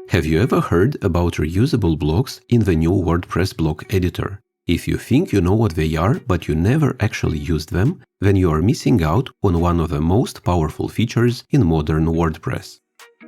Have you ever heard about reusable blocks in the new WordPress Block Editor? If you think you know what they are, but you never actually used them, then you are missing out on one of the most powerful features in modern WordPress.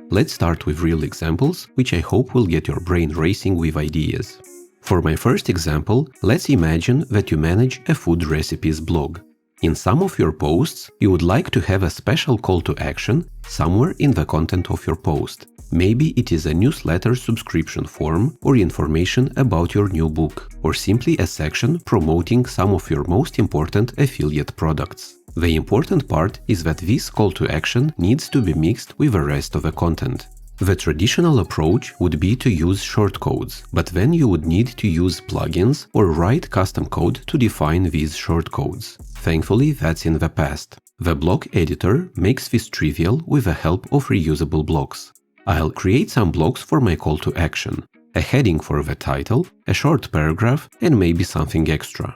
Let's start with real examples, which I hope will get your brain racing with ideas. For my first example, let's imagine that you manage a food recipes blog. In some of your posts, you would like to have a special call to action somewhere in the content of your post. Maybe it is a newsletter subscription form or information about your new book, or simply a section promoting some of your most important affiliate products. The important part is that this call to action needs to be mixed with the rest of the content. The traditional approach would be to use shortcodes, but then you would need to use plugins or write custom code to define these shortcodes. Thankfully, that's in the past. The block editor makes this trivial with the help of reusable blocks. I'll create some blocks for my call to action, a heading for the title, a short paragraph, and maybe something extra.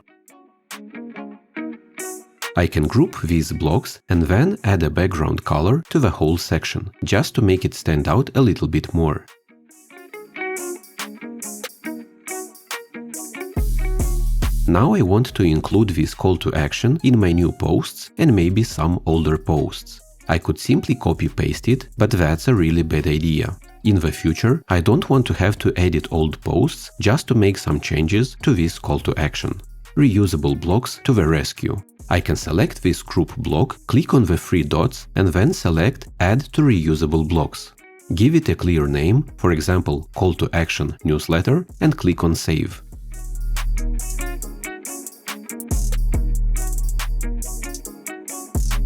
I can group these blocks and then add a background color to the whole section, just to make it stand out a little bit more. Now I want to include this call to action in my new posts and maybe some older posts. I could simply copy-paste it, but that's a really bad idea. In the future, I don't want to have to edit old posts just to make some changes to this call to action. Reusable blocks to the rescue. I can select this group block, click on the three dots, and then select Add to Reusable Blocks. Give it a clear name, for example, Call to Action Newsletter, and click on Save.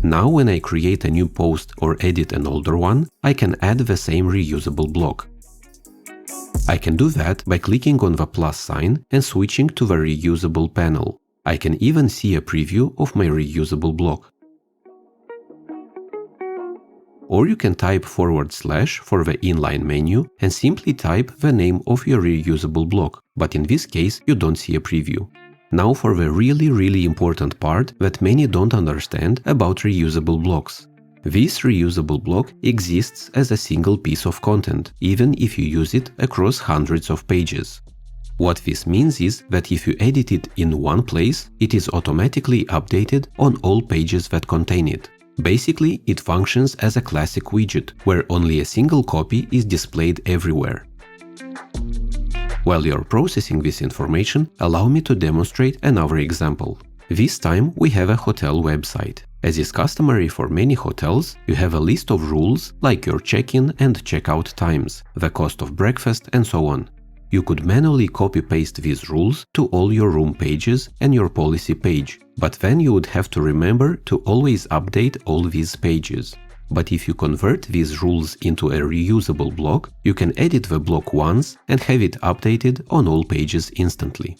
Now when I create a new post or edit an older one, I can add the same reusable block. I can do that by clicking on the plus sign and switching to the Reusable panel. I can even see a preview of my reusable block. Or you can type / for the inline menu and simply type the name of your reusable block, but in this case you don't see a preview. Now for the really important part that many don't understand about reusable blocks. This reusable block exists as a single piece of content, even if you use it across hundreds of pages. What this means is that if you edit it in one place, it is automatically updated on all pages that contain it. Basically, it functions as a classic widget, where only a single copy is displayed everywhere. While you're processing this information, allow me to demonstrate another example. This time we have a hotel website. As is customary for many hotels, you have a list of rules like your check-in and check-out times, the cost of breakfast, and so on. You could manually copy-paste these rules to all your room pages and your policy page, but then you would have to remember to always update all these pages. But if you convert these rules into a reusable block, you can edit the block once and have it updated on all pages instantly.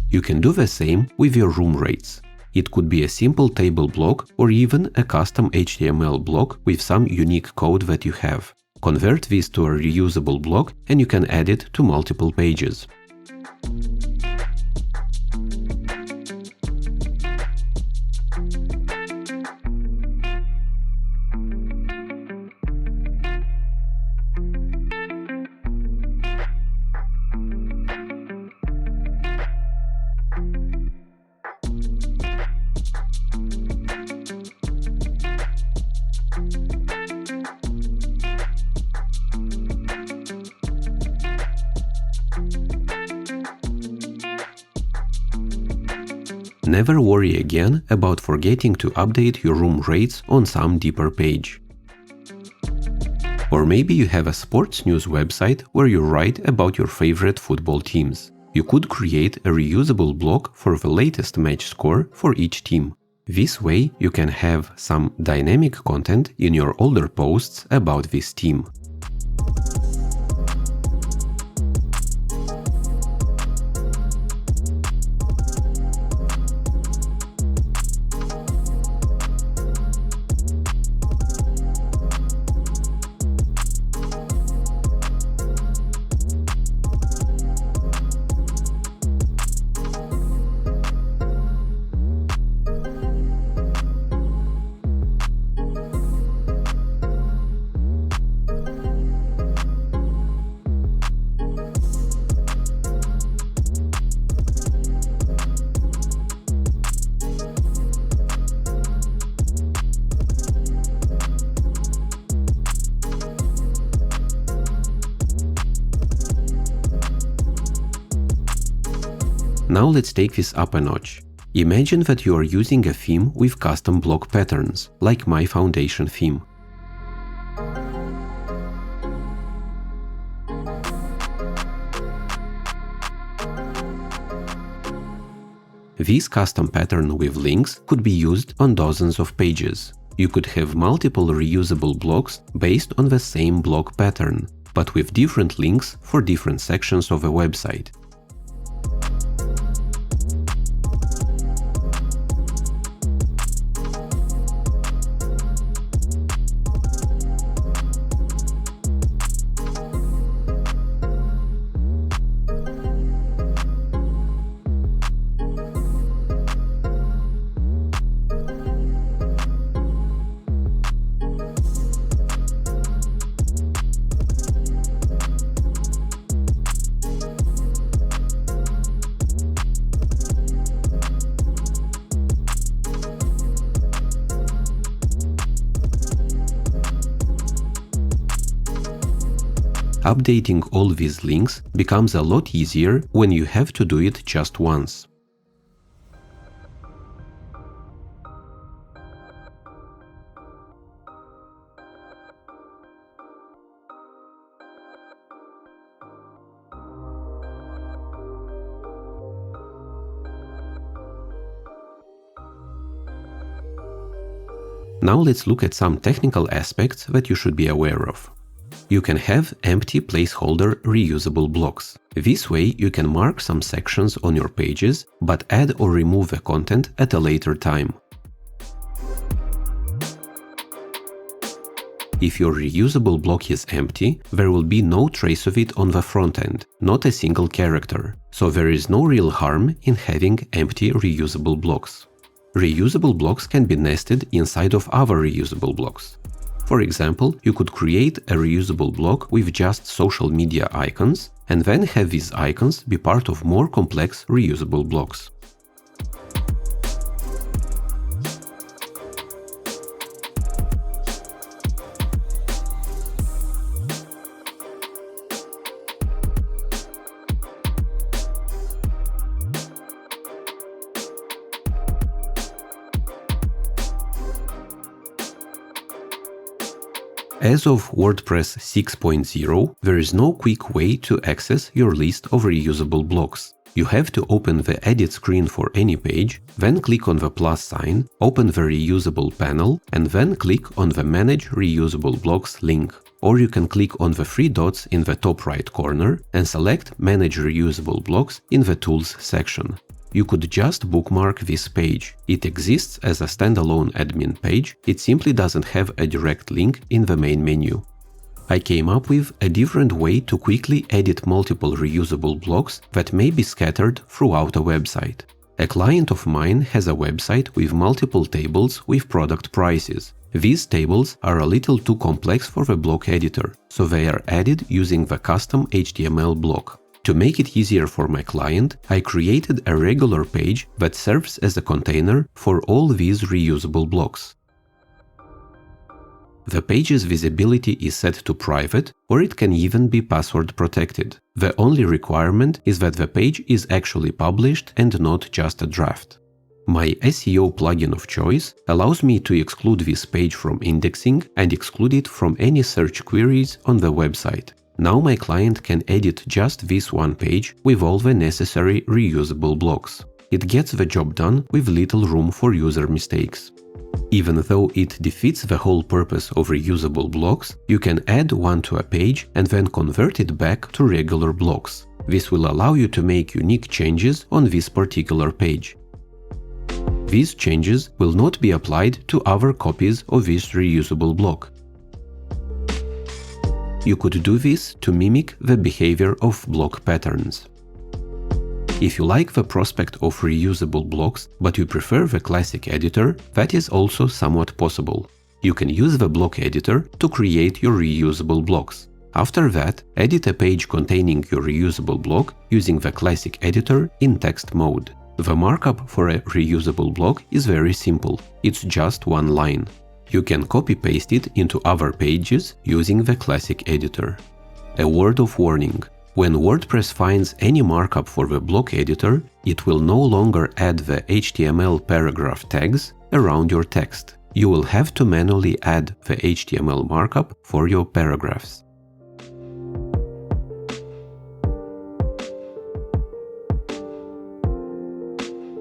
You can do the same with your room rates. It could be a simple table block or even a custom HTML block with some unique code that you have. Convert this to a reusable block and you can add it to multiple pages. Never worry again about forgetting to update your room rates on some deeper page. Or maybe you have a sports news website where you write about your favorite football teams. You could create a reusable block for the latest match score for each team. This way, you can have some dynamic content in your older posts about this team. Now let's take this up a notch. Imagine that you are using a theme with custom block patterns, like my foundation theme. This custom pattern with links could be used on dozens of pages. You could have multiple reusable blocks based on the same block pattern, but with different links for different sections of a website. Updating all these links becomes a lot easier when you have to do it just once. Now let's look at some technical aspects that you should be aware of. You can have empty placeholder reusable blocks. This way you can mark some sections on your pages, but add or remove the content at a later time. If your reusable block is empty, there will be no trace of it on the front end, not a single character, so there is no real harm in having empty reusable blocks. Reusable blocks can be nested inside of other reusable blocks. For example, you could create a reusable block with just social media icons and then have these icons be part of more complex reusable blocks. As of WordPress 6.0, there is no quick way to access your list of reusable blocks. You have to open the edit screen for any page, then click on the plus sign, open the reusable panel, and then click on the Manage Reusable Blocks link. Or you can click on the three dots in the top right corner and select Manage Reusable Blocks in the Tools section. You could just bookmark this page. It exists as a standalone admin page, it simply doesn't have a direct link in the main menu. I came up with a different way to quickly edit multiple reusable blocks that may be scattered throughout a website. A client of mine has a website with multiple tables with product prices. These tables are a little too complex for the block editor, so they are added using the custom HTML block. To make it easier for my client, I created a regular page that serves as a container for all these reusable blocks. The page's visibility is set to private, or it can even be password protected. The only requirement is that the page is actually published and not just a draft. My SEO plugin of choice allows me to exclude this page from indexing and exclude it from any search queries on the website. Now my client can edit just this one page with all the necessary reusable blocks. It gets the job done with little room for user mistakes. Even though it defeats the whole purpose of reusable blocks, you can add one to a page and then convert it back to regular blocks. This will allow you to make unique changes on this particular page. These changes will not be applied to other copies of this reusable block. You could do this to mimic the behavior of block patterns. If you like the prospect of reusable blocks, but you prefer the classic editor, that is also somewhat possible. You can use the block editor to create your reusable blocks. After that, edit a page containing your reusable block using the classic editor in text mode. The markup for a reusable block is very simple. It's just one line. You can copy-paste it into other pages using the classic editor. A word of warning. When WordPress finds any markup for the block editor, it will no longer add the HTML paragraph tags around your text. You will have to manually add the HTML markup for your paragraphs.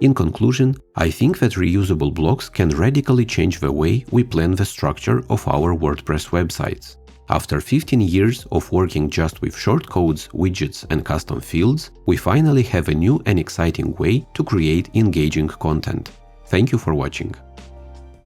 In conclusion, I think that reusable blocks can radically change the way we plan the structure of our WordPress websites. After 15 years of working just with shortcodes, widgets and custom fields, we finally have a new and exciting way to create engaging content. Thank you for watching.